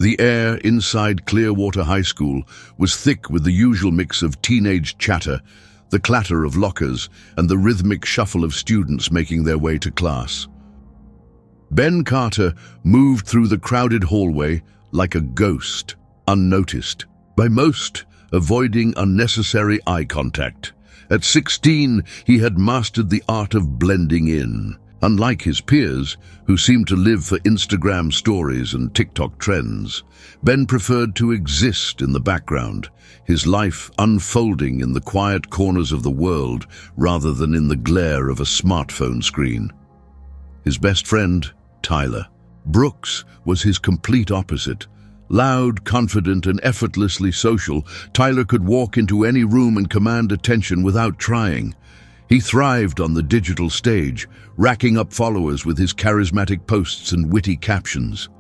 The air inside Clearwater High School was thick with the usual mix of teenage chatter, the clatter of lockers, and the rhythmic shuffle of students making their way to class. Ben Carter moved through the crowded hallway like a ghost, unnoticed by most, avoiding unnecessary eye contact. At 16, he had mastered the art of blending in. Unlike his peers, who seemed to live for Instagram stories and TikTok trends, Ben preferred to exist in the background, his life unfolding in the quiet corners of the world rather than in the glare of a smartphone screen. His best friend, Tyler Brooks, was his complete opposite. Loud, confident, and effortlessly social, Tyler could walk into any room and command attention without trying. He thrived on the digital stage, racking up followers with his charismatic posts and witty captions.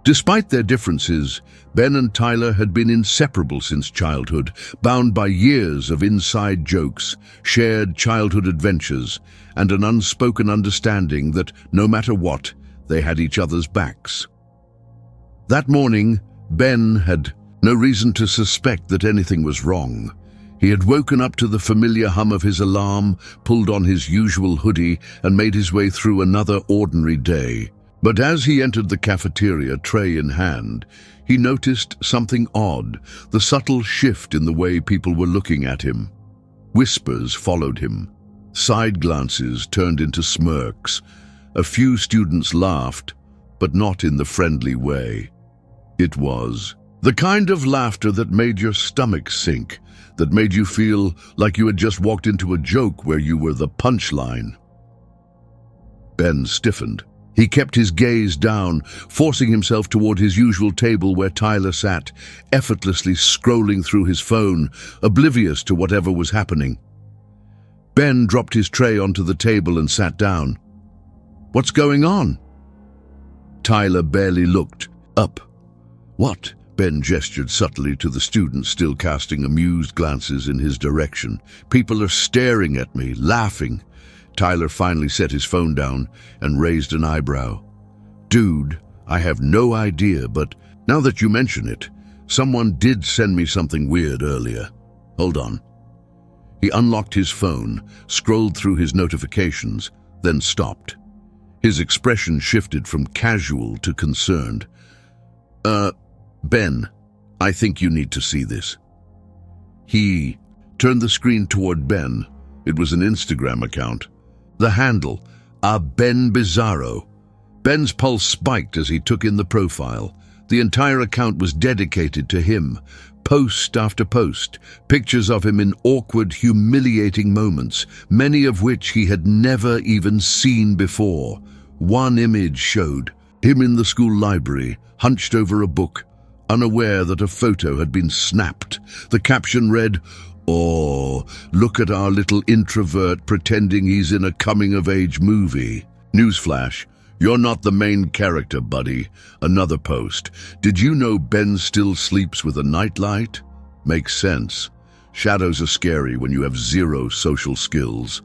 Despite their differences, Ben and Tyler had been inseparable since childhood, bound by years of inside jokes, shared childhood adventures, and an unspoken understanding that, no matter what, they had each other's backs. That morning, Ben had no reason to suspect that anything was wrong. He had woken up to the familiar hum of his alarm, pulled on his usual hoodie, and made his way through another ordinary day. But as he entered the cafeteria, tray in hand, he noticed something odd, the subtle shift in the way people were looking at him. Whispers followed him. Side glances turned into smirks. A few students laughed, but not in the friendly way. It was the kind of laughter that made your stomach sink, that made you feel like you had just walked into a joke where you were the punchline. Ben stiffened. He kept his gaze down, forcing himself toward his usual table where Tyler sat, effortlessly scrolling through his phone, oblivious to whatever was happening. Ben dropped his tray onto the table and sat down. "What's going on?" Tyler barely looked up. "What?" Ben gestured subtly to the students still casting amused glances in his direction. "People are staring at me, laughing." Tyler finally set his phone down and raised an eyebrow. "Dude, I have no idea, but now that you mention it, someone did send me something weird earlier. Hold on." He unlocked his phone, scrolled through his notifications, then stopped. His expression shifted from casual to concerned. Ben, I think you need to see this." He turned the screen toward Ben. It was an Instagram account. The handle, Ben Bizarro. Ben's pulse spiked as he took in the profile. The entire account was dedicated to him. Post after post, pictures of him in awkward, humiliating moments, many of which he had never even seen before. One image showed him in the school library, hunched over a book, unaware that a photo had been snapped. The caption read, "Oh, look at our little introvert pretending he's in a coming-of-age movie." Newsflash, you're not the main character, buddy. Another post. "Did you know Ben still sleeps with a nightlight?" Makes sense. Shadows are scary when you have zero social skills.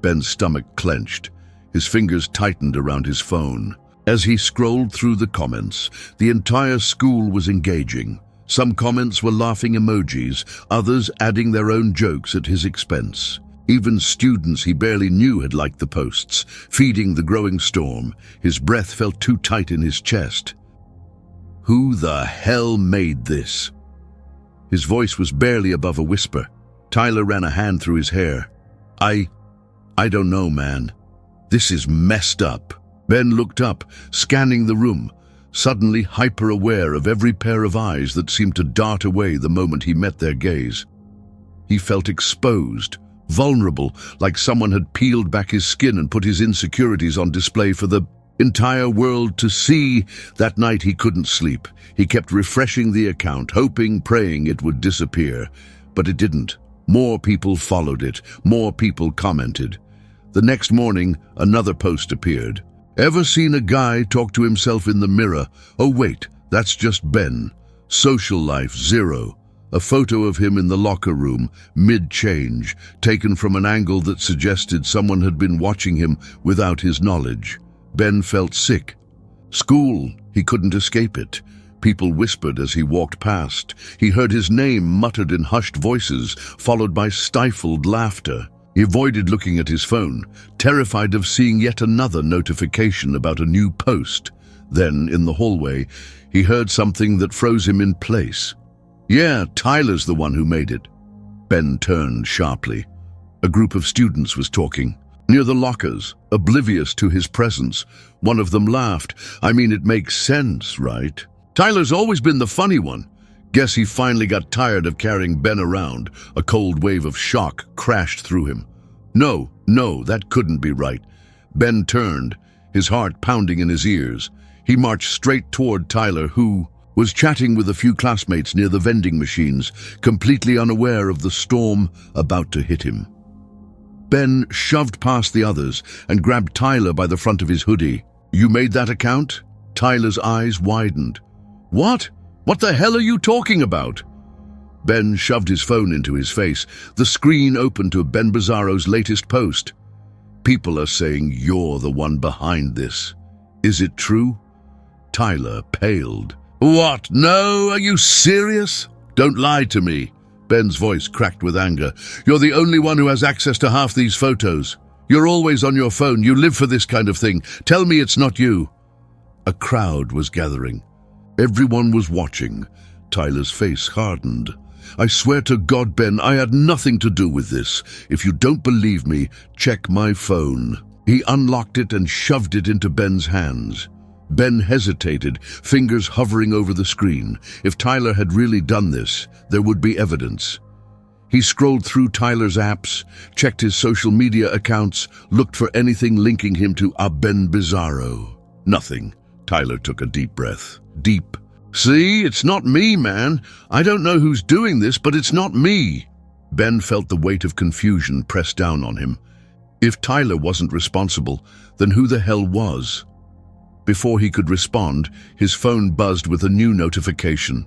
Ben's stomach clenched. His fingers tightened around his phone. As he scrolled through the comments, the entire school was engaging. Some comments were laughing emojis, others adding their own jokes at his expense. Even students he barely knew had liked the posts, feeding the growing storm. His breath felt too tight in his chest. Who the hell made this? His voice was barely above a whisper. Tyler ran a hand through his hair. I don't know, man. This is messed up." Ben looked up, scanning the room, suddenly hyper-aware of every pair of eyes that seemed to dart away the moment he met their gaze. He felt exposed, vulnerable, like someone had peeled back his skin and put his insecurities on display for the entire world to see. That night he couldn't sleep. He kept refreshing the account, hoping, praying it would disappear. But it didn't. More people followed it. More people commented. The next morning, another post appeared. "Ever seen a guy talk to himself in the mirror? Oh wait, that's just Ben. Social life, zero." A photo of him in the locker room, mid-change, taken from an angle that suggested someone had been watching him without his knowledge. Ben felt sick. School, he couldn't escape it. People whispered as he walked past. He heard his name muttered in hushed voices, followed by stifled laughter. He avoided looking at his phone, terrified of seeing yet another notification about a new post. Then, in the hallway, he heard something that froze him in place. "Yeah, Tyler's the one who made it." Ben turned sharply. A group of students was talking. Near the lockers, oblivious to his presence, one of them laughed. "I mean, it makes sense, right? Tyler's always been the funny one. Guess he finally got tired of carrying Ben around." A cold wave of shock crashed through him. No, that couldn't be right. Ben turned, his heart pounding in his ears. He marched straight toward Tyler, who was chatting with a few classmates near the vending machines, completely unaware of the storm about to hit him. Ben shoved past the others and grabbed Tyler by the front of his hoodie. "You made that account?" Tyler's eyes widened. "What? What the hell are you talking about?" Ben shoved his phone into his face. The screen opened to Ben Bizarro's latest post. "People are saying you're the one behind this. Is it true?" Tyler paled. "What? No, are you serious? Don't lie to me." Ben's voice cracked with anger. "You're the only one who has access to half these photos. You're always on your phone. You live for this kind of thing. Tell me it's not you." A crowd was gathering. Everyone was watching. Tyler's face hardened. "I swear to God, Ben, I had nothing to do with this. If you don't believe me, check my phone." He unlocked it and shoved it into Ben's hands. Ben hesitated, fingers hovering over the screen. If Tyler had really done this, there would be evidence. He scrolled through Tyler's apps, checked his social media accounts, looked for anything linking him to Ben Bizarro. Nothing. Tyler took a deep breath. Deep. "See, it's not me, man. I don't know who's doing this, but it's not me." Ben felt the weight of confusion press down on him. If Tyler wasn't responsible, then who the hell was? Before he could respond, his phone buzzed with a new notification.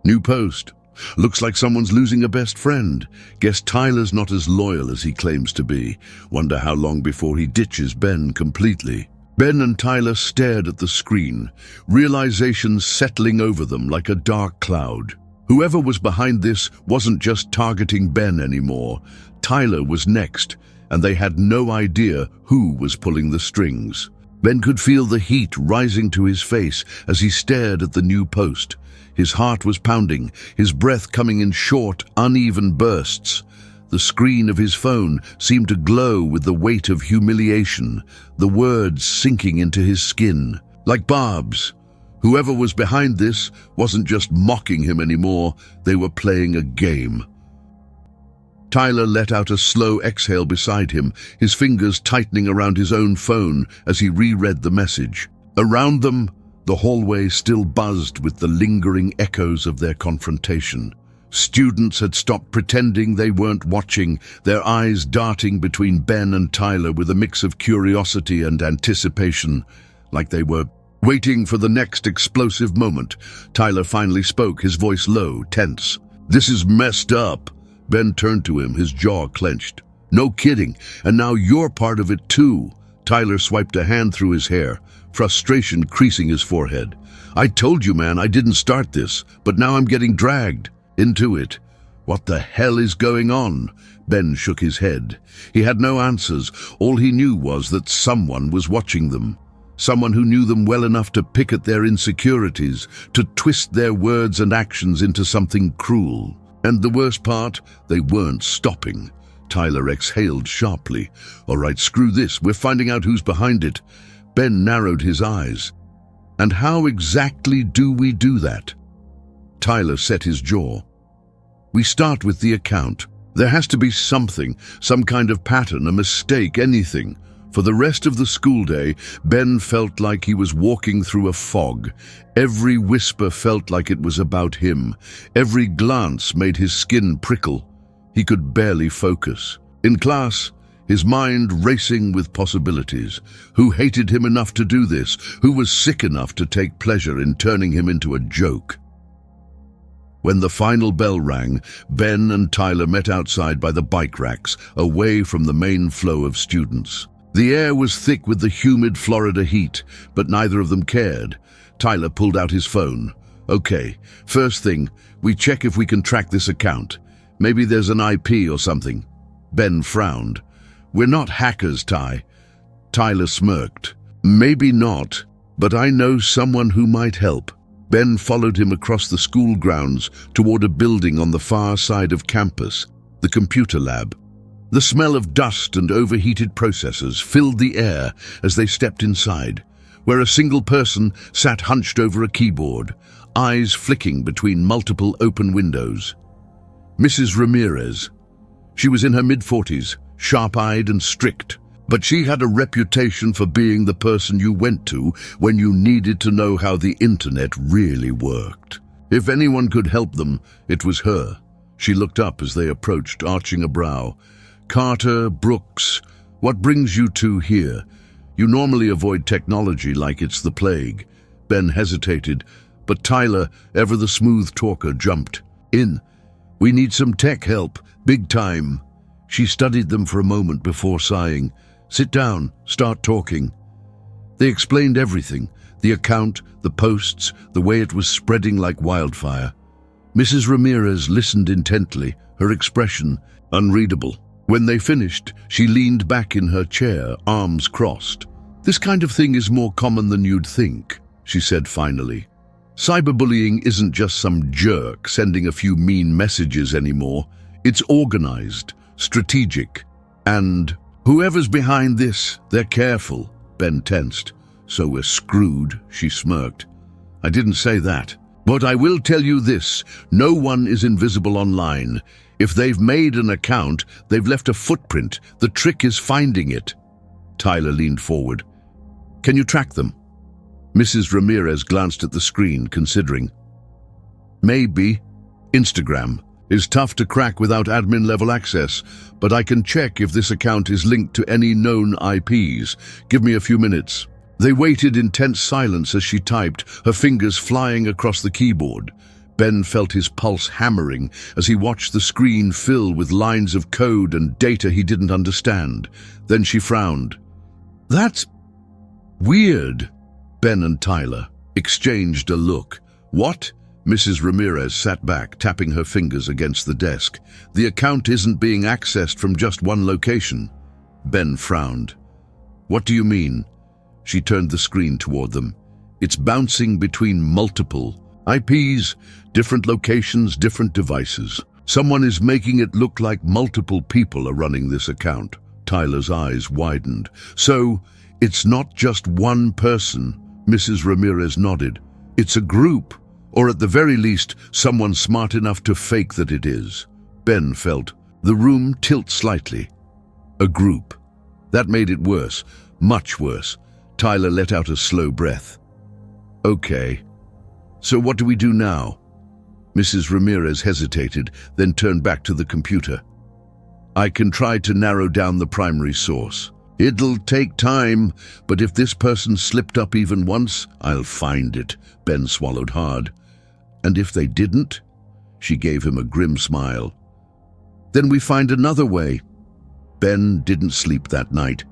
"New post. Looks like someone's losing a best friend. Guess Tyler's not as loyal as he claims to be. Wonder how long before he ditches Ben completely." Ben and Tyler stared at the screen, realization settling over them like a dark cloud. Whoever was behind this wasn't just targeting Ben anymore. Tyler was next, and they had no idea who was pulling the strings. Ben could feel the heat rising to his face as he stared at the new post. His heart was pounding, his breath coming in short, uneven bursts. The screen of his phone seemed to glow with the weight of humiliation, the words sinking into his skin, like barbs. Whoever was behind this wasn't just mocking him anymore, they were playing a game. Tyler let out a slow exhale beside him, his fingers tightening around his own phone as he reread the message. Around them, the hallway still buzzed with the lingering echoes of their confrontation. Students had stopped pretending they weren't watching, their eyes darting between Ben and Tyler with a mix of curiosity and anticipation, like they were waiting for the next explosive moment. Tyler finally spoke, his voice low, tense. "This is messed up." Ben turned to him, his jaw clenched. "No kidding, and now you're part of it too." Tyler swiped a hand through his hair, frustration creasing his forehead. "I told you, man, I didn't start this, but now I'm getting dragged into it. What the hell is going on?" Ben shook his head. He had no answers. All he knew was that someone was watching them. Someone who knew them well enough to pick at their insecurities, to twist their words and actions into something cruel. And the worst part, they weren't stopping. Tyler exhaled sharply. "All right, screw this. We're finding out who's behind it." Ben narrowed his eyes. "And how exactly do we do that?" Tyler set his jaw. "We start with the account. There has to be something, some kind of pattern, a mistake, anything." For the rest of the school day, Ben felt like he was walking through a fog. Every whisper felt like it was about him. Every glance made his skin prickle. He could barely focus. In class, his mind racing with possibilities. Who hated him enough to do this? Who was sick enough to take pleasure in turning him into a joke? When the final bell rang, Ben and Tyler met outside by the bike racks, away from the main flow of students. The air was thick with the humid Florida heat, but neither of them cared. Tyler pulled out his phone. Okay, first thing, we check if we can track this account. Maybe there's an IP or something. Ben frowned. We're not hackers, Ty. Tyler smirked. Maybe not, but I know someone who might help. Ben followed him across the school grounds toward a building on the far side of campus, the computer lab. The smell of dust and overheated processors filled the air as they stepped inside, where a single person sat hunched over a keyboard, eyes flicking between multiple open windows. Mrs. Ramirez. She was in her mid-40s, sharp-eyed and strict, but she had a reputation for being the person you went to when you needed to know how the internet really worked. If anyone could help them, it was her. She looked up as they approached, arching a brow. Carter, Brooks, what brings you two here? You normally avoid technology like it's the plague. Ben hesitated, but Tyler, ever the smooth talker, jumped in. We need some tech help, big time. She studied them for a moment before sighing. Sit down, start talking. They explained everything, the account, the posts, the way it was spreading like wildfire. Mrs. Ramirez listened intently, her expression unreadable. When they finished, she leaned back in her chair, arms crossed. This kind of thing is more common than you'd think, she said finally. Cyberbullying isn't just some jerk sending a few mean messages anymore. It's organized, strategic, and whoever's behind this, they're careful. Ben tensed. So we're screwed, she smirked. I didn't say that. But I will tell you this, no one is invisible online. If they've made an account, they've left a footprint. The trick is finding it. Tyler leaned forward. Can you track them? Mrs. Ramirez glanced at the screen, considering. Maybe. Instagram is tough to crack without admin-level access, but I can check if this account is linked to any known IPs. Give me a few minutes. They waited in tense silence as she typed, her fingers flying across the keyboard. Ben felt his pulse hammering as he watched the screen fill with lines of code and data he didn't understand. Then she frowned. That's weird. Ben and Tyler exchanged a look. What? Mrs. Ramirez sat back, tapping her fingers against the desk. The account isn't being accessed from just one location. Ben frowned. What do you mean? She turned the screen toward them. It's bouncing between multiple IPs, different locations, different devices. Someone is making it look like multiple people are running this account. Tyler's eyes widened. So, it's not just one person. Mrs. Ramirez nodded. It's a group, or at the very least, someone smart enough to fake that it is. Ben felt the room tilt slightly. A group. That made it worse, much worse. Tyler let out a slow breath. Okay. So what do we do now? Mrs. Ramirez hesitated, then turned back to the computer. I can try to narrow down the primary source. It'll take time, but if this person slipped up even once, I'll find it. Ben swallowed hard. And if they didn't? She gave him a grim smile. Then we find another way. Ben didn't sleep that night.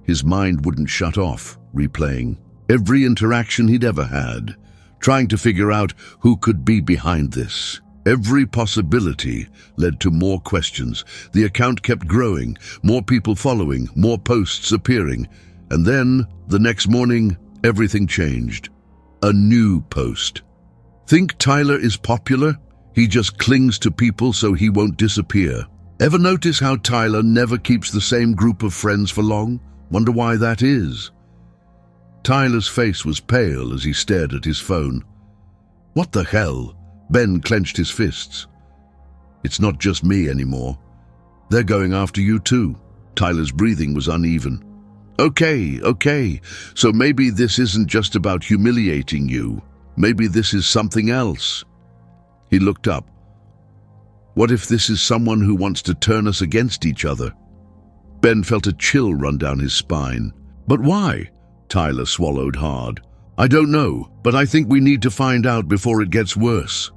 His mind wouldn't shut off, replaying every interaction he'd ever had, trying to figure out who could be behind this. Every possibility led to more questions. The account kept growing, more people following, more posts appearing. And then, the next morning, everything changed. A new post. Think Tyler is popular? He just clings to people so he won't disappear. Ever notice how Tyler never keeps the same group of friends for long? Wonder why that is. Tyler's face was pale as he stared at his phone. What the hell? Ben clenched his fists. It's not just me anymore. They're going after you too. Tyler's breathing was uneven. Okay. So maybe this isn't just about humiliating you. Maybe this is something else. He looked up. What if this is someone who wants to turn us against each other? Ben felt a chill run down his spine. But why? Tyler swallowed hard. I don't know, but I think we need to find out before it gets worse.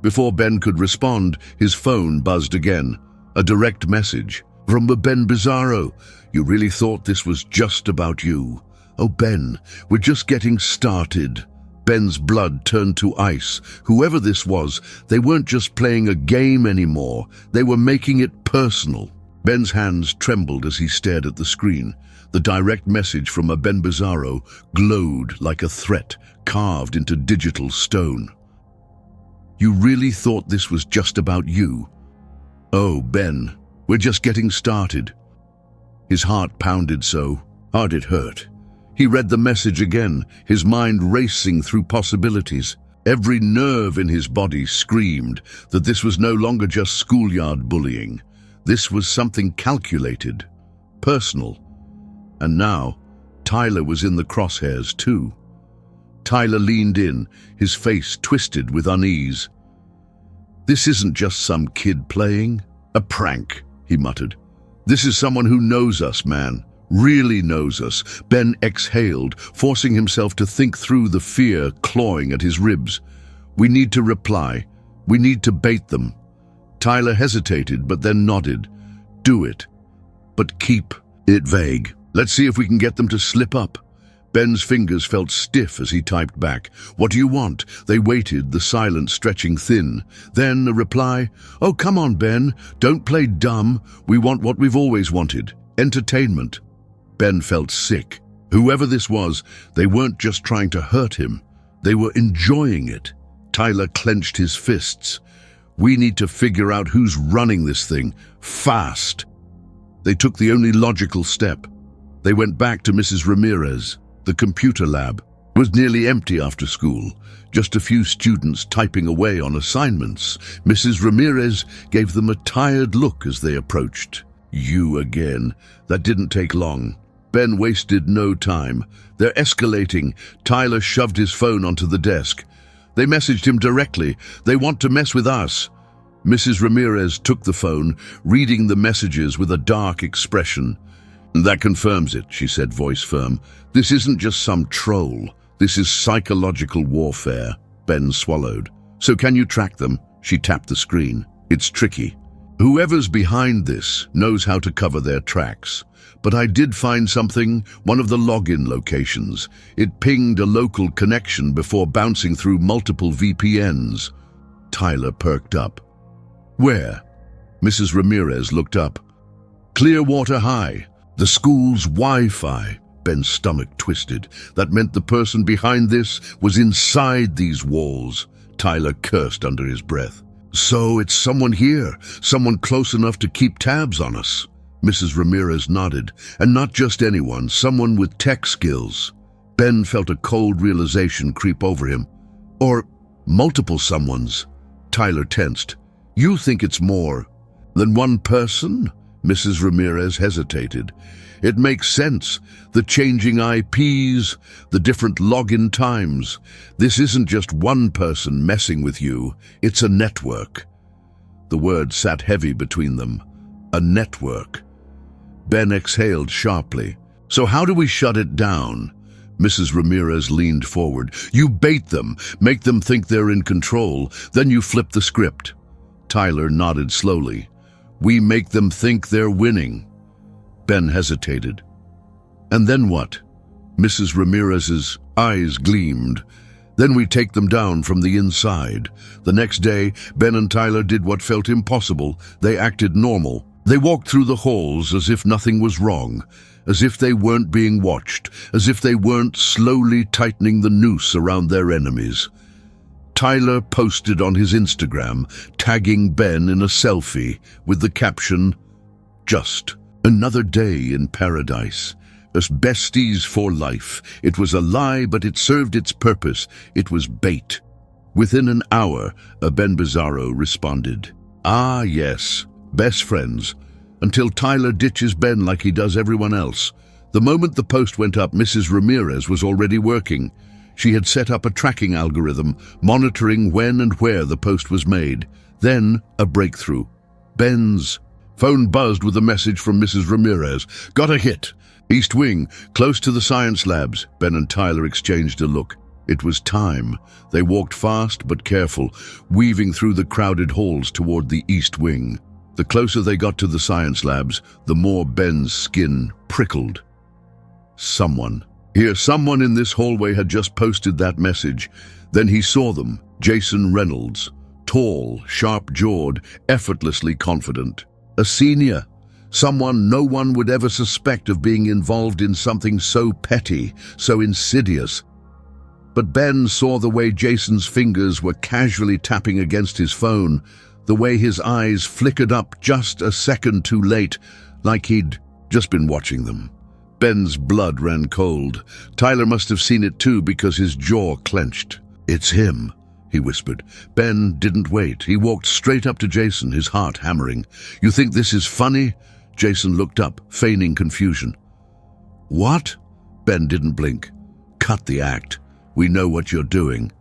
Before Ben could respond, his phone buzzed again. A direct message from Ben Bizarro. You really thought this was just about you? Oh, Ben, we're just getting started. Ben's blood turned to ice. Whoever this was, they weren't just playing a game anymore. They were making it personal. Ben's hands trembled as he stared at the screen. The direct message from a Ben Bizarro glowed like a threat carved into digital stone. "You really thought this was just about you? Oh, Ben, we're just getting started." His heart pounded so hard it hurt. He read the message again, his mind racing through possibilities. Every nerve in his body screamed that this was no longer just schoolyard bullying. This was something calculated, personal. And now, Tyler was in the crosshairs too. Tyler leaned in, his face twisted with unease. "This isn't just some kid playing. A prank," he muttered. "This is someone who knows us, man. Really knows us." Ben exhaled, forcing himself to think through the fear clawing at his ribs. "We need to reply. We need to bait them." Tyler hesitated, but then nodded. "Do it. But keep it vague. Let's see if we can get them to slip up." Ben's fingers felt stiff as he typed back. "What do you want?" They waited, the silence stretching thin. Then a reply. "Oh, come on, Ben. Don't play dumb. We want what we've always wanted. Entertainment." Ben felt sick. Whoever this was, they weren't just trying to hurt him. They were enjoying it. Tyler clenched his fists. "We need to figure out who's running this thing. Fast." They took the only logical step. They went back to Mrs. Ramirez. The computer lab was nearly empty after school. Just a few students typing away on assignments. Mrs. Ramirez gave them a tired look as they approached. "You again." That didn't take long. Ben wasted no time. "They're escalating." Tyler shoved his phone onto the desk. "They messaged him directly. They want to mess with us." Mrs. Ramirez took the phone, reading the messages with a dark expression. "That confirms it," she said, voice firm. "This isn't just some troll. This is psychological warfare." Ben swallowed. "So can you track them?" She tapped the screen. "It's tricky. Whoever's behind this knows how to cover their tracks. But I did find something, one of the login locations. It pinged a local connection before bouncing through multiple VPNs." Tyler perked up. "Where?" Mrs. Ramirez looked up. "Clearwater High. The school's Wi-Fi." Ben's stomach twisted. That meant the person behind this was inside these walls. Tyler cursed under his breath. "So it's someone here, someone close enough to keep tabs on us." Mrs. Ramirez nodded. "And not just anyone, someone with tech skills." Ben felt a cold realization creep over him. "Or multiple someones." Tyler tensed. "You think it's more than one person?" Mrs. Ramirez hesitated. "It makes sense. The changing IPs, the different login times. This isn't just one person messing with you. It's a network." The word sat heavy between them. A network. Ben exhaled sharply. "So how do we shut it down?" Mrs. Ramirez leaned forward. "You bait them, make them think they're in control, then you flip the script." Tyler nodded slowly. "We make them think they're winning." Ben hesitated. "And then what?" Mrs. Ramirez's eyes gleamed. "Then we take them down from the inside." The next day, Ben and Tyler did what felt impossible. They acted normal. They walked through the halls as if nothing was wrong, as if they weren't being watched, as if they weren't slowly tightening the noose around their enemies. Tyler posted on his Instagram, tagging Ben in a selfie with the caption, "Just another day in paradise. As besties for life." It was a lie, but it served its purpose. It was bait. Within an hour, a Ben Bizarro responded. "Ah, yes, best friends. Until Tyler ditches Ben like he does everyone else." The moment the post went up, Mrs. Ramirez was already working. She had set up a tracking algorithm, monitoring when and where the post was made. Then, a breakthrough. Ben's phone buzzed with a message from Mrs. Ramirez. "Got a hit. East Wing, close to the science labs." Ben and Tyler exchanged a look. It was time. They walked fast but careful, weaving through the crowded halls toward the East Wing. The closer they got to the science labs, the more Ben's skin prickled. Someone. Here, someone in this hallway had just posted that message. Then he saw them. Jason Reynolds. Tall, sharp-jawed, effortlessly confident. A senior. Someone no one would ever suspect of being involved in something so petty, so insidious. But Ben saw the way Jason's fingers were casually tapping against his phone, the way his eyes flickered up just a second too late, like he'd just been watching them. Ben's blood ran cold. Tyler must have seen it too because his jaw clenched. "It's him," he whispered. Ben didn't wait. He walked straight up to Jason, his heart hammering. "You think this is funny?" Jason looked up, feigning confusion. "What?" Ben didn't blink. "Cut the act. We know what you're doing."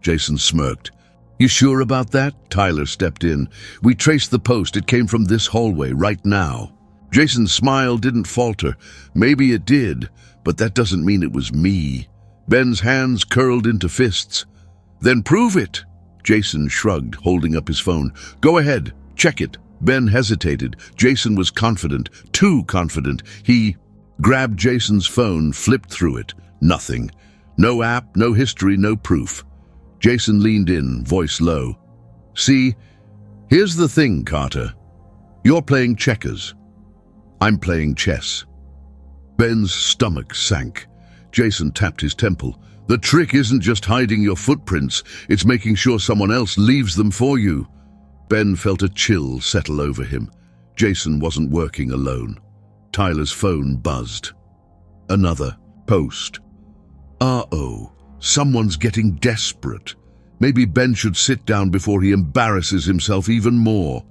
Jason smirked. "You sure about that?" Tyler stepped in. "We traced the post. It came from this hallway right now." Jason's smile didn't falter. "Maybe it did, but that doesn't mean it was me." Ben's hands curled into fists. "Then prove it." Jason shrugged, holding up his phone. "Go ahead, check it." Ben hesitated. Jason was confident, too confident. He grabbed Jason's phone, flipped through it. Nothing. No app, no history, no proof. Jason leaned in, voice low. "See, here's the thing, Carter. You're playing checkers. I'm playing chess." Ben's stomach sank. Jason tapped his temple. "The trick isn't just hiding your footprints, it's making sure someone else leaves them for you." Ben felt a chill settle over him. Jason wasn't working alone. Tyler's phone buzzed. Another post. Uh-oh, someone's getting desperate. Maybe Ben should sit down before he embarrasses himself even more.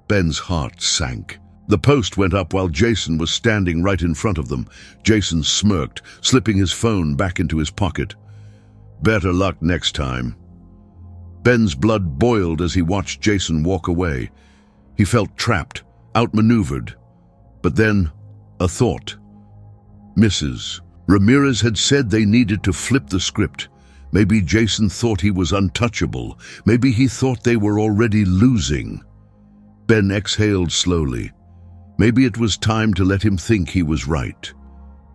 Ben's heart sank. The post went up while Jason was standing right in front of them. Jason smirked, slipping his phone back into his pocket. "Better luck next time." Ben's blood boiled as he watched Jason walk away. He felt trapped, outmaneuvered. But then, a thought. Mrs. Ramirez had said they needed to flip the script. Maybe Jason thought he was untouchable. Maybe he thought they were already losing. Ben exhaled slowly. Maybe it was time to let him think he was right.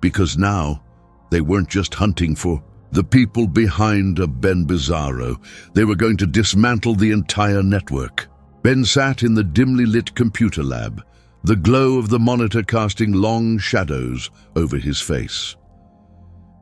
Because now, they weren't just hunting for the people behind a Ben Bizarro. They were going to dismantle the entire network. Ben sat in the dimly lit computer lab, the glow of the monitor casting long shadows over his face.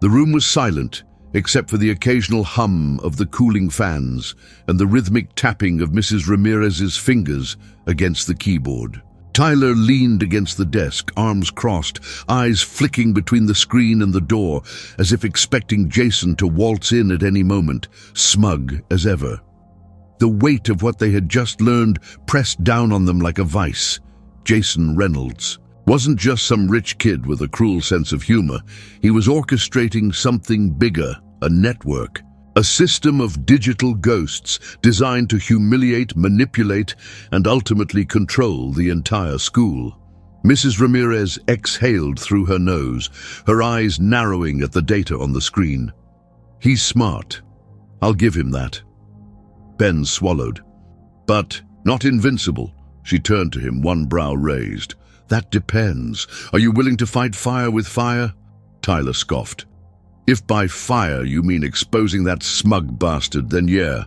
The room was silent, except for the occasional hum of the cooling fans and the rhythmic tapping of Mrs. Ramirez's fingers against the keyboard. Tyler leaned against the desk, arms crossed, eyes flicking between the screen and the door, as if expecting Jason to waltz in at any moment, smug as ever. The weight of what they had just learned pressed down on them like a vice. Jason Reynolds wasn't just some rich kid with a cruel sense of humor. He was orchestrating something bigger, a network. A system of digital ghosts designed to humiliate, manipulate, and ultimately control the entire school. Mrs. Ramirez exhaled through her nose, her eyes narrowing at the data on the screen. "He's smart. I'll give him that." Ben swallowed. "But not invincible." She turned to him, one brow raised. "That depends. Are you willing to fight fire with fire?" Tyler scoffed. "If by fire you mean exposing that smug bastard, then yeah,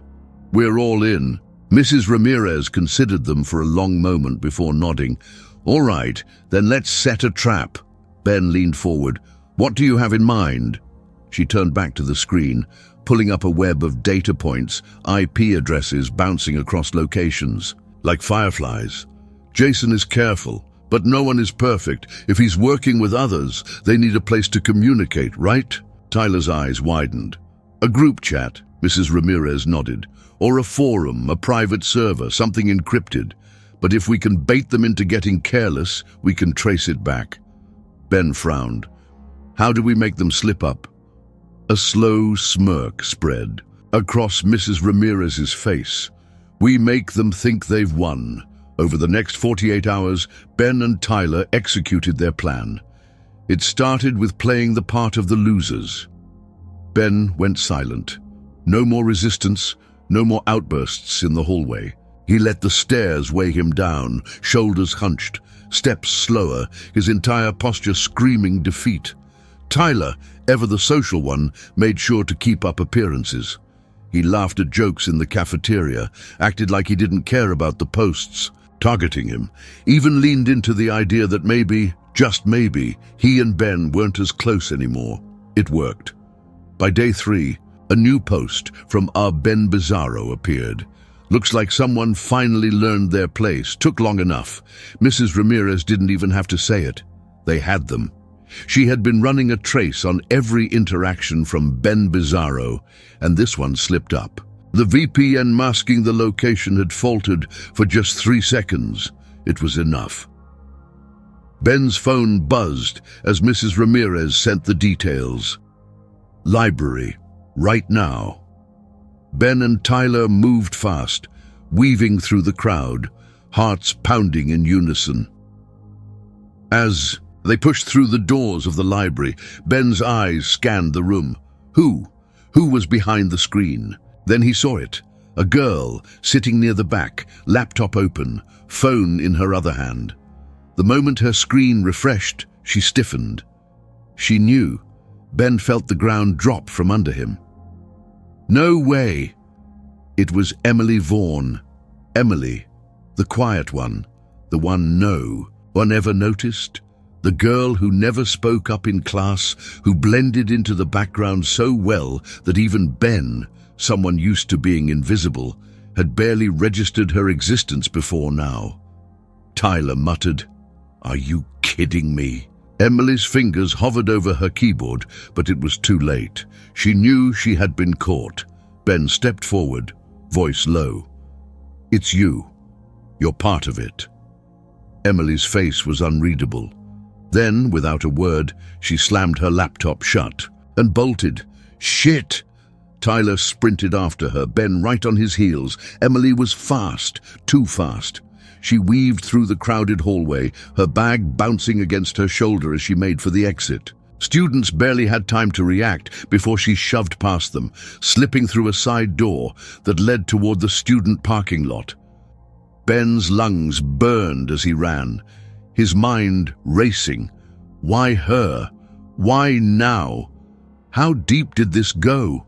we're all in." Mrs. Ramirez considered them for a long moment before nodding. "All right, then let's set a trap." Ben leaned forward. "What do you have in mind?" She turned back to the screen, pulling up a web of data points, IP addresses bouncing across locations, like fireflies. "Jason is careful, but no one is perfect. If he's working with others, they need a place to communicate, right?" Tyler's eyes widened. "A group chat," Mrs. Ramirez nodded. "Or a forum, a private server, something encrypted. But if we can bait them into getting careless, we can trace it back." Ben frowned. "How do we make them slip up?" A slow smirk spread across Mrs. Ramirez's face. "We make them think they've won." Over the next 48 hours, Ben and Tyler executed their plan. It started with playing the part of the losers. Ben went silent. No more resistance, no more outbursts in the hallway. He let the stairs weigh him down, shoulders hunched, steps slower, his entire posture screaming defeat. Tyler, ever the social one, made sure to keep up appearances. He laughed at jokes in the cafeteria, acted like he didn't care about the posts targeting him, even leaned into the idea that maybe, just maybe, he and Ben weren't as close anymore. It worked. By day 3, a new post from our Ben Bizarro appeared. Looks like someone finally learned their place. Took long enough. Mrs. Ramirez didn't even have to say it. They had them. She had been running a trace on every interaction from Ben Bizarro, and this one slipped up. The VPN masking the location had faltered for just 3 seconds. It was enough. Ben's phone buzzed as Mrs. Ramirez sent the details. Library, right now. Ben and Tyler moved fast, weaving through the crowd, hearts pounding in unison. As they pushed through the doors of the library, Ben's eyes scanned the room. Who was behind the screen? Then he saw it. A girl sitting near the back, laptop open, phone in her other hand. The moment her screen refreshed, she stiffened. She knew. Ben felt the ground drop from under him. No way! It was Emily Vaughn. Emily, the quiet one, the one no one ever noticed, the girl who never spoke up in class, who blended into the background so well that even Ben, someone used to being invisible, had barely registered her existence before now. Tyler muttered, "Are you kidding me?" Emily's fingers hovered over her keyboard, but it was too late. She knew she had been caught. Ben stepped forward, voice low. "It's you. You're part of it." Emily's face was unreadable. Then, without a word, she slammed her laptop shut and bolted. "Shit!" Tyler sprinted after her, Ben right on his heels. Emily was fast, too fast. She weaved through the crowded hallway, her bag bouncing against her shoulder as she made for the exit. Students barely had time to react before she shoved past them, slipping through a side door that led toward the student parking lot. Ben's lungs burned as he ran, his mind racing. Why her? Why now? How deep did this go?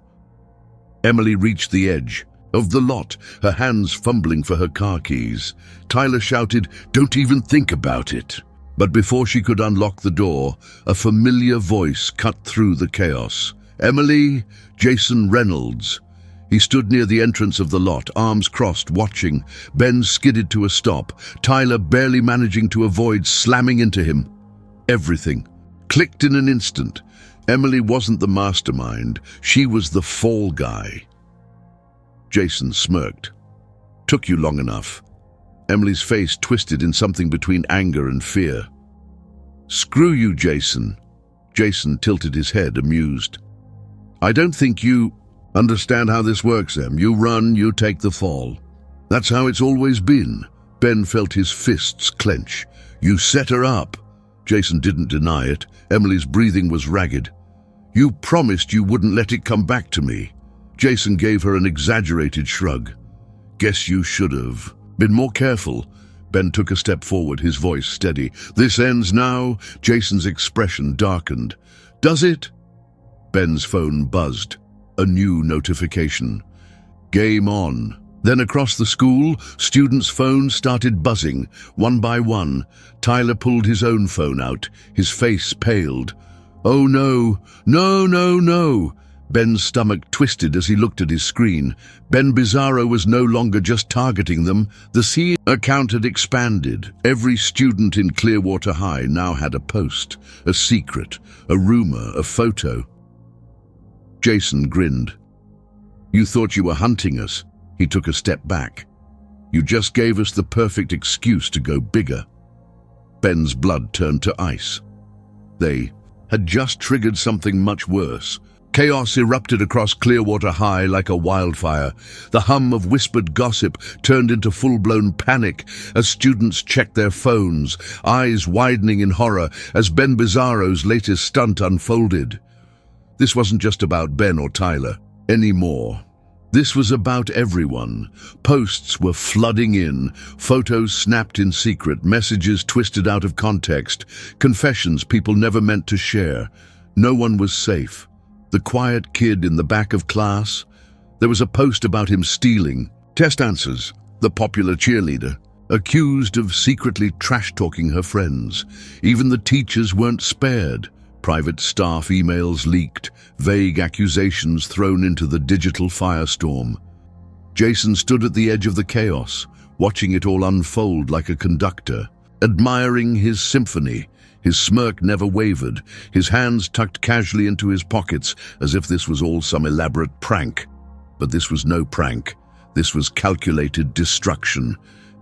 Emily reached the edge of the lot, her hands fumbling for her car keys. Tyler shouted, "Don't even think about it." But before she could unlock the door, a familiar voice cut through the chaos. "Emily, Jason Reynolds." He stood near the entrance of the lot, arms crossed, watching. Ben skidded to a stop, Tyler barely managing to avoid slamming into him. Everything clicked in an instant. Emily wasn't the mastermind, she was the fall guy. Jason smirked. "Took you long enough." Emily's face twisted in something between anger and fear. "Screw you, Jason." Jason tilted his head, amused. "I don't think you understand how this works, Em. You run, you take the fall. That's how it's always been." Ben felt his fists clench. "You set her up." Jason didn't deny it. Emily's breathing was ragged. "You promised you wouldn't let it come back to me." Jason gave her an exaggerated shrug. "Guess you should have been more careful." Ben took a step forward, his voice steady. "This ends now?" Jason's expression darkened. "Does it?" Ben's phone buzzed. A new notification. Game on. Then across the school, students' phones started buzzing, one by one. Tyler pulled his own phone out, his face paled. "Oh no, no, no, no." Ben's stomach twisted as he looked at his screen. Ben Bizarro was no longer just targeting them. The C account had expanded. Every student in Clearwater High now had a post, a secret, a rumor, a photo. Jason grinned. "You thought you were hunting us." He took a step back. "You just gave us the perfect excuse to go bigger." Ben's blood turned to ice. They had just triggered something much worse. Chaos erupted across Clearwater High like a wildfire. The hum of whispered gossip turned into full-blown panic as students checked their phones, eyes widening in horror as Ben Bizarro's latest stunt unfolded. This wasn't just about Ben or Tyler anymore. This was about everyone. Posts were flooding in, photos snapped in secret, messages twisted out of context, confessions people never meant to share. No one was safe. The quiet kid in the back of class. There was a post about him stealing test answers. The popular cheerleader, accused of secretly trash-talking her friends. Even the teachers weren't spared. Private staff emails leaked, vague accusations thrown into the digital firestorm. Jason stood at the edge of the chaos, watching it all unfold like a conductor, admiring his symphony. His smirk never wavered, his hands tucked casually into his pockets as if this was all some elaborate prank. But this was no prank. This was calculated destruction.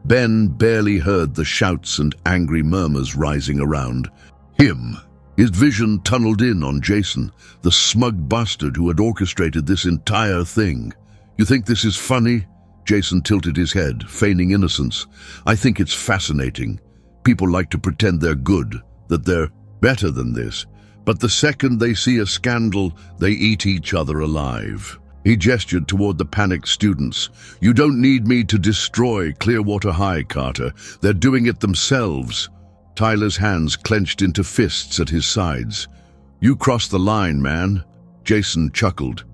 Ben barely heard the shouts and angry murmurs rising around him. His vision tunneled in on Jason, the smug bastard who had orchestrated this entire thing. "You think this is funny?" Jason tilted his head, feigning innocence. "I think it's fascinating. People like to pretend they're good, that they're better than this. But the second they see a scandal, they eat each other alive." He gestured toward the panicked students. "You don't need me to destroy Clearwater High, Carter. They're doing it themselves." Tyler's hands clenched into fists at his sides. "You crossed the line, man." Jason chuckled.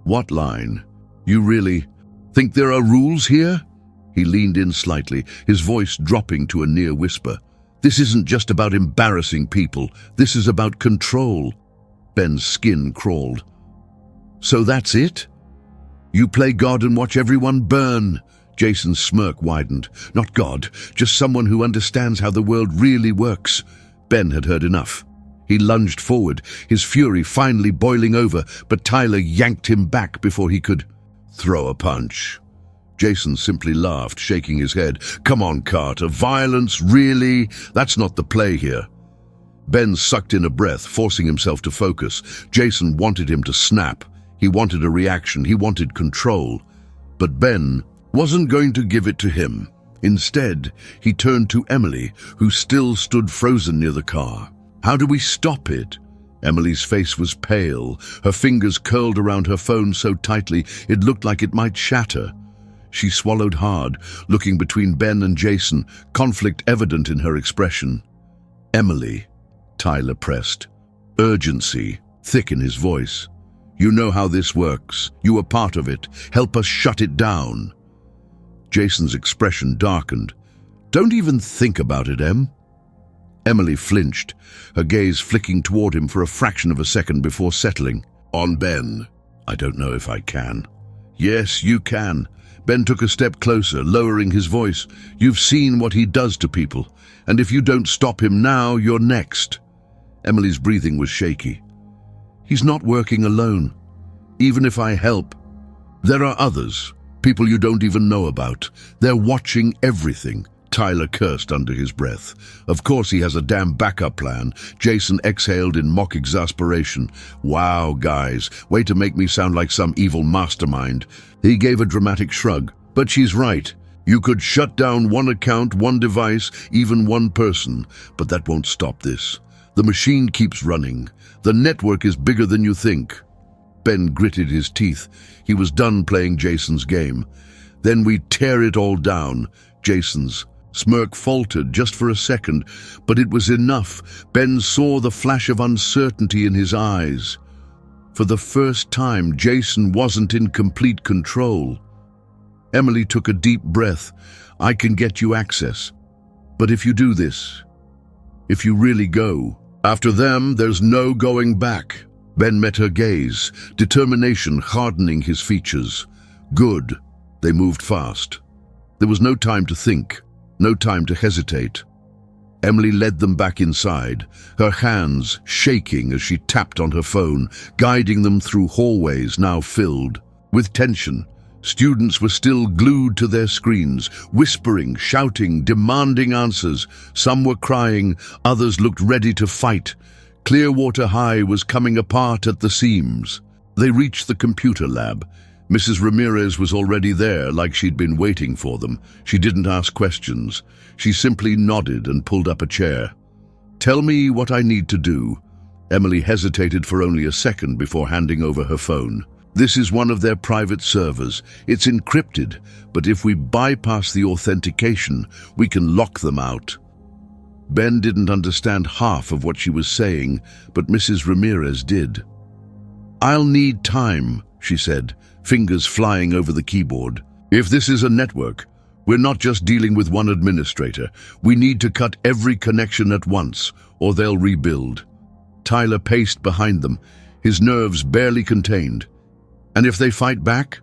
"What line? You really think there are rules here?" He leaned in slightly, his voice dropping to a near whisper. "This isn't just about embarrassing people. This is about control." Ben's skin crawled. "So that's it? You play God and watch everyone burn?" Jason's smirk widened. "Not God, just someone who understands how the world really works." Ben had heard enough. He lunged forward, his fury finally boiling over, but Tyler yanked him back before he could throw a punch. Jason simply laughed, shaking his head. "Come on, Carter, violence, really? That's not the play here." Ben sucked in a breath, forcing himself to focus. Jason wanted him to snap. He wanted a reaction, he wanted control. But Ben wasn't going to give it to him. Instead, he turned to Emily, who still stood frozen near the car. "How do we stop it?" Emily's face was pale, her fingers curled around her phone so tightly it looked like it might shatter. She swallowed hard, looking between Ben and Jason, conflict evident in her expression. "Emily," Tyler pressed, urgency thick in his voice. "You know how this works. You were part of it. Help us shut it down." Jason's expression darkened. "Don't even think about it, Em." Emily flinched, her gaze flicking toward him for a fraction of a second before settling. "On Ben." "I don't know if I can." "Yes, you can." Ben took a step closer, lowering his voice. "You've seen what he does to people, and if you don't stop him now, you're next." Emily's breathing was shaky. "He's not working alone. Even if I help, there are others, people you don't even know about. They're watching everything." Tyler cursed under his breath. "Of course he has a damn backup plan." Jason exhaled in mock exasperation. "Wow, guys, way to make me sound like some evil mastermind." He gave a dramatic shrug. "But she's right. You could shut down one account, one device, even one person, but that won't stop this. The machine keeps running. The network is bigger than you think." Ben gritted his teeth. He was done playing Jason's game. "Then we tear it all down." Jason's smirk faltered just for a second, but it was enough. Ben saw the flash of uncertainty in his eyes. For the first time, Jason wasn't in complete control. Emily took a deep breath. "I can get you access. But if you do this, if you really go, after them, there's no going back." Ben met her gaze, determination hardening his features. "Good." They moved fast. There was no time to think, no time to hesitate. Emily led them back inside, her hands shaking as she tapped on her phone, guiding them through hallways now filled with tension. Students were still glued to their screens, whispering, shouting, demanding answers. Some were crying, others looked ready to fight. Clearwater High was coming apart at the seams. They reached the computer lab. Mrs. Ramirez was already there, like she'd been waiting for them. She didn't ask questions. She simply nodded and pulled up a chair. "Tell me what I need to do." Emily hesitated for only a second before handing over her phone. "This is one of their private servers. It's encrypted, but if we bypass the authentication, we can lock them out." Ben didn't understand half of what she was saying, but Mrs. Ramirez did. "I'll need time," she said, fingers flying over the keyboard. "If this is a network, we're not just dealing with one administrator. We need to cut every connection at once, or they'll rebuild." Tyler paced behind them, his nerves barely contained. "And if they fight back?"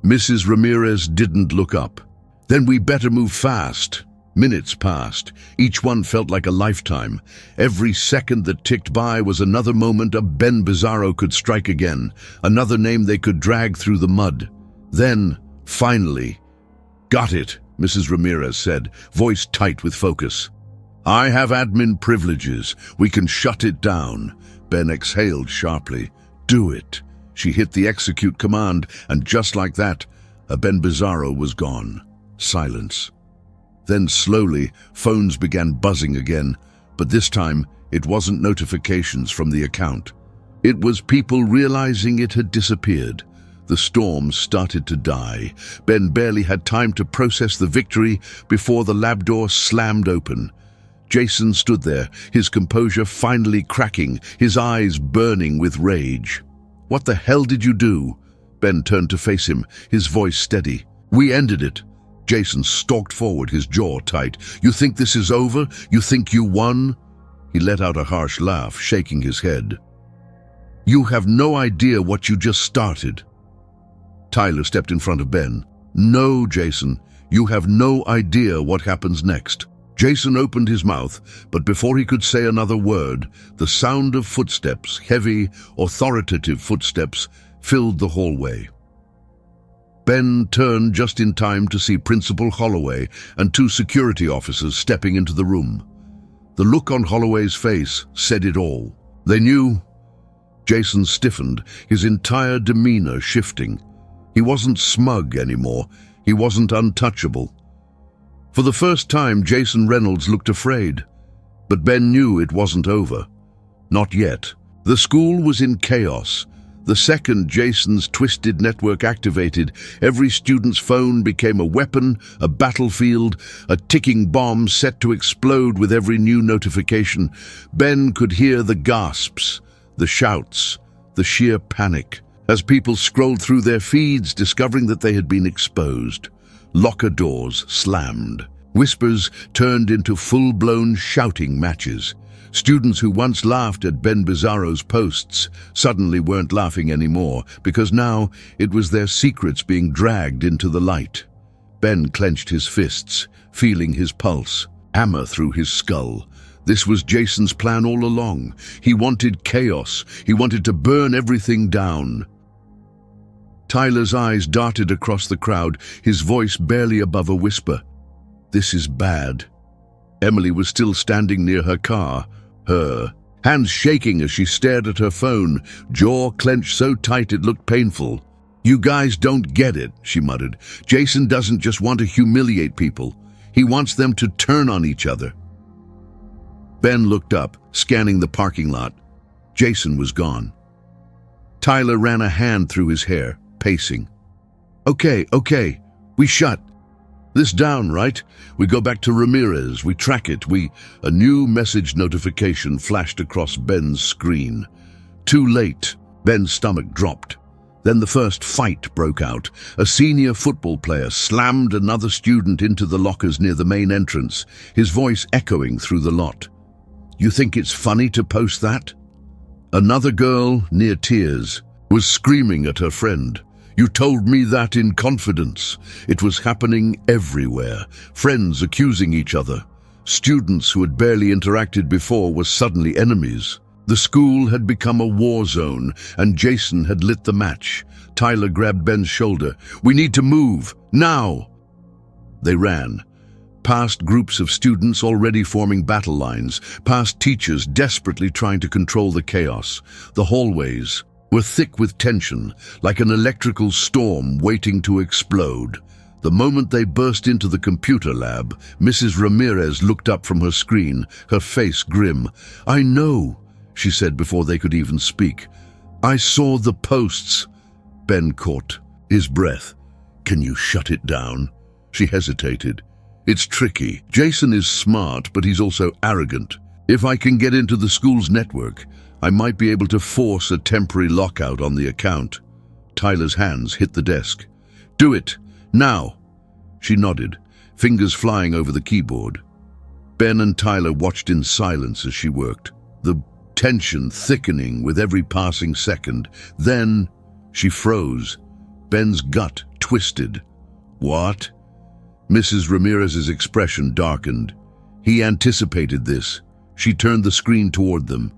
Mrs. Ramirez didn't look up. "Then we better move fast." Minutes passed. Each one felt like a lifetime. Every second that ticked by was another moment of Ben Bizarro could strike again, another name they could drag through the mud. Then, finally, "Got it," Mrs. Ramirez said, voice tight with focus. "I have admin privileges. We can shut it down." Ben exhaled sharply. "Do it." She hit the execute command, and just like that, Ben Bizarro was gone. Silence. Then slowly, phones began buzzing again, but this time it wasn't notifications from the account. It was people realizing it had disappeared. The storm started to die. Ben barely had time to process the victory before the lab door slammed open. Jason stood there, his composure finally cracking, his eyes burning with rage. "What the hell did you do?" Ben turned to face him, his voice steady. "We ended it." Jason stalked forward, his jaw tight. "You think this is over? You think you won?" He let out a harsh laugh, shaking his head. "You have no idea what you just started." Tyler stepped in front of Ben. "No, Jason, you have no idea what happens next." Jason opened his mouth, but before he could say another word, the sound of footsteps, heavy, authoritative footsteps, filled the hallway. Ben turned just in time to see Principal Holloway and two security officers stepping into the room. The look on Holloway's face said it all. They knew. Jason stiffened, his entire demeanor shifting. He wasn't smug anymore. He wasn't untouchable. For the first time, Jason Reynolds looked afraid. But Ben knew it wasn't over. Not yet. The school was in chaos. The second Jason's twisted network activated, every student's phone became a weapon, a battlefield, a ticking bomb set to explode with every new notification. Ben could hear the gasps, the shouts, the sheer panic, as people scrolled through their feeds, discovering that they had been exposed. Locker doors slammed. Whispers turned into full-blown shouting matches. Students who once laughed at Ben Bizarro's posts suddenly weren't laughing anymore, because now it was their secrets being dragged into the light. Ben clenched his fists, feeling his pulse, hammer through his skull. This was Jason's plan all along. He wanted chaos. He wanted to burn everything down. Tyler's eyes darted across the crowd, his voice barely above a whisper. "This is bad." Emily was still standing near her car, her hands shaking as she stared at her phone, jaw clenched so tight it looked painful. "You guys don't get it," she muttered. "Jason doesn't just want to humiliate people. He wants them to turn on each other." Ben looked up, scanning the parking lot. Jason was gone. Tyler ran a hand through his hair, pacing. Okay, we shut this down, right? We go back to Ramirez, we track it, A new message notification flashed across Ben's screen. Too late. Ben's stomach dropped. Then the first fight broke out. A senior football player slammed another student into the lockers near the main entrance, his voice echoing through the lot. "You think it's funny to post that?" Another girl, near tears, was screaming at her friend. "You told me that in confidence." It was happening everywhere. Friends accusing each other. Students who had barely interacted before were suddenly enemies. The school had become a war zone, and Jason had lit the match. Tyler grabbed Ben's shoulder. "We need to move, now!" They ran. Past groups of students already forming battle lines, past teachers desperately trying to control the chaos. The hallways were thick with tension, like an electrical storm waiting to explode. The moment they burst into the computer lab, Mrs. Ramirez looked up from her screen, her face grim. "I know," she said before they could even speak. "I saw the posts." Ben caught his breath. "Can you shut it down?" She hesitated. It's tricky. Jason is smart, but he's also arrogant. If I can get into the school's network, I might be able to force a temporary lockout on the account. Tyler's hands hit the desk. Do it, now. She nodded, fingers flying over the keyboard. Ben and Tyler watched in silence as she worked, the tension thickening with every passing second. Then she froze. Ben's gut twisted. What? Mrs. Ramirez's expression darkened. He anticipated this. She turned the screen toward them.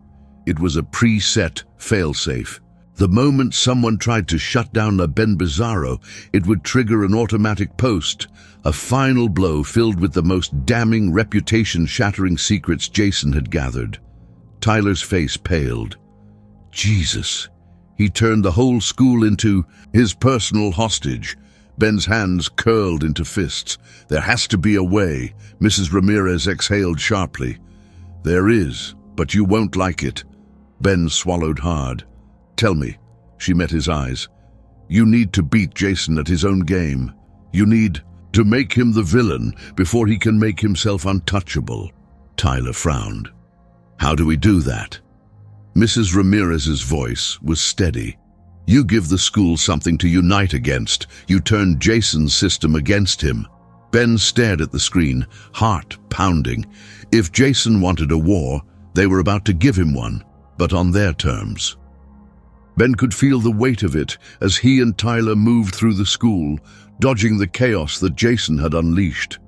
It was a preset failsafe. The moment someone tried to shut down Ben Bizarro, it would trigger an automatic post, a final blow filled with the most damning, reputation-shattering secrets Jason had gathered. Tyler's face paled. Jesus. He turned the whole school into his personal hostage. Ben's hands curled into fists. There has to be a way, Mrs. Ramirez exhaled sharply. There is, but you won't like it. Ben swallowed hard. Tell me. She met his eyes. You need to beat Jason at his own game. You need to make him the villain before he can make himself untouchable. Tyler frowned. How do we do that? Mrs. Ramirez's voice was steady. You give the school something to unite against. You turn Jason's system against him. Ben stared at the screen, heart pounding. If Jason wanted a war, they were about to give him one, but on their terms. Ben could feel the weight of it as he and Tyler moved through the school, dodging the chaos that Jason had unleashed.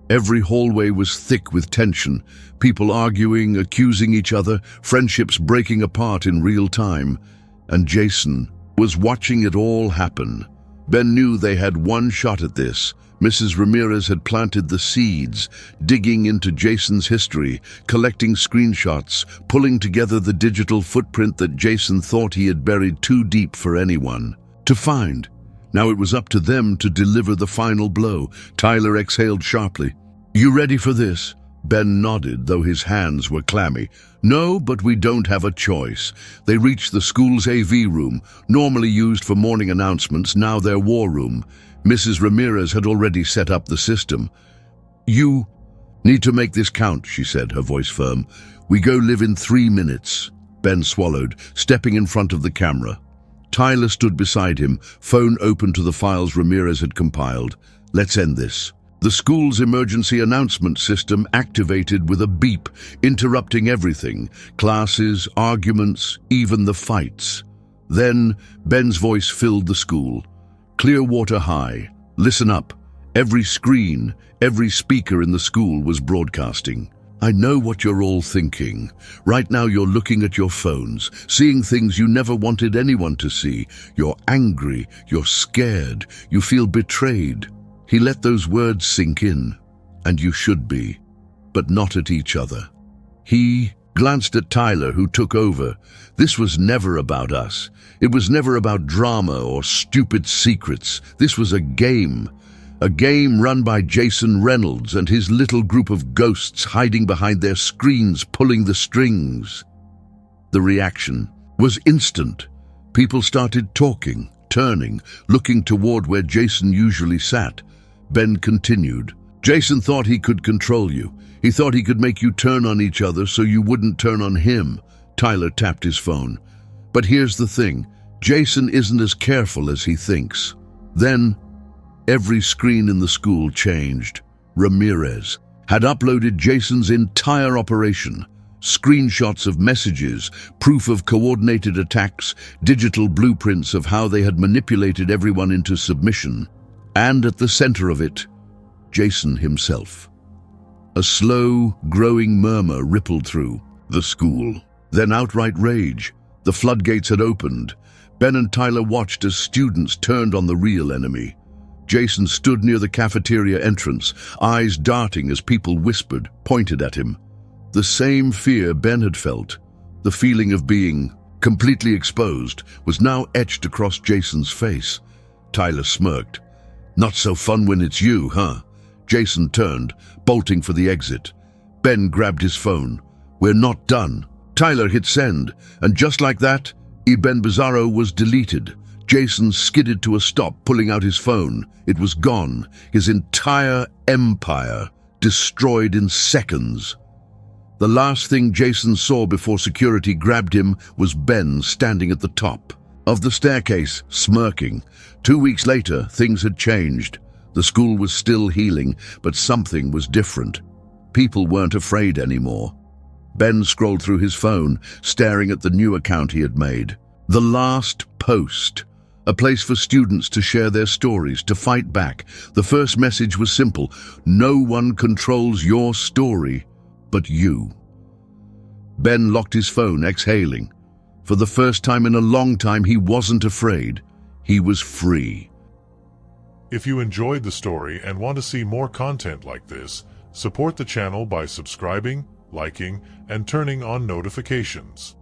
Every hallway was thick with tension, people arguing, accusing each other, friendships breaking apart in real time. And Jason was watching it all happen. Ben knew they had one shot at this. Mrs. Ramirez had planted the seeds, digging into Jason's history, collecting screenshots, pulling together the digital footprint that Jason thought he had buried too deep for anyone to find. Now it was up to them to deliver the final blow. Tyler exhaled sharply. You ready for this? Ben nodded, though his hands were clammy. No, but we don't have a choice. They reached the school's AV room, normally used for morning announcements, now their war room. Mrs. Ramirez had already set up the system. You need to make this count, she said, her voice firm. We go live in 3 minutes. Ben swallowed, stepping in front of the camera. Tyler stood beside him, phone open to the files Ramirez had compiled. Let's end this. The school's emergency announcement system activated with a beep, interrupting everything, classes, arguments, even the fights. Then Ben's voice filled the school. Clearwater High, listen up. Every screen, every speaker in the school was broadcasting. I know what you're all thinking. Right now you're looking at your phones, seeing things you never wanted anyone to see. You're angry, you're scared, you feel betrayed. He let those words sink in, and you should be, but not at each other. He glanced at Tyler, who took over. This was never about us. It was never about drama or stupid secrets. This was a game run by Jason Reynolds and his little group of ghosts hiding behind their screens, pulling the strings. The reaction was instant. People started talking, turning, looking toward where Jason usually sat. Ben continued. Jason thought he could control you. He thought he could make you turn on each other so you wouldn't turn on him. Tyler tapped his phone. But here's the thing. Jason isn't as careful as he thinks. Then, every screen in the school changed. Ramirez had uploaded Jason's entire operation. Screenshots of messages, proof of coordinated attacks, digital blueprints of how they had manipulated everyone into submission. And at the center of it, Jason himself. A slow, growing murmur rippled through the school. Then outright rage. The floodgates had opened. Ben and Tyler watched as students turned on the real enemy. Jason stood near the cafeteria entrance, eyes darting as people whispered, pointed at him. The same fear Ben had felt, the feeling of being completely exposed, was now etched across Jason's face. Tyler smirked. Not so fun when it's you, huh? Jason turned, bolting for the exit. Ben grabbed his phone. We're not done. Tyler hit send, and just like that, Ben Bizarro was deleted. Jason skidded to a stop, pulling out his phone. It was gone, his entire empire destroyed in seconds. The last thing Jason saw before security grabbed him was Ben standing at the top of the staircase, smirking. 2 weeks later, things had changed. The school was still healing, but something was different. People weren't afraid anymore. Ben scrolled through his phone, staring at the new account he had made. The last post. A place for students to share their stories, to fight back. The first message was simple: no one controls your story but you. Ben locked his phone, exhaling. For the first time in a long time, he wasn't afraid. He was free. If you enjoyed the story and want to see more content like this, support the channel by subscribing, liking, and turning on notifications.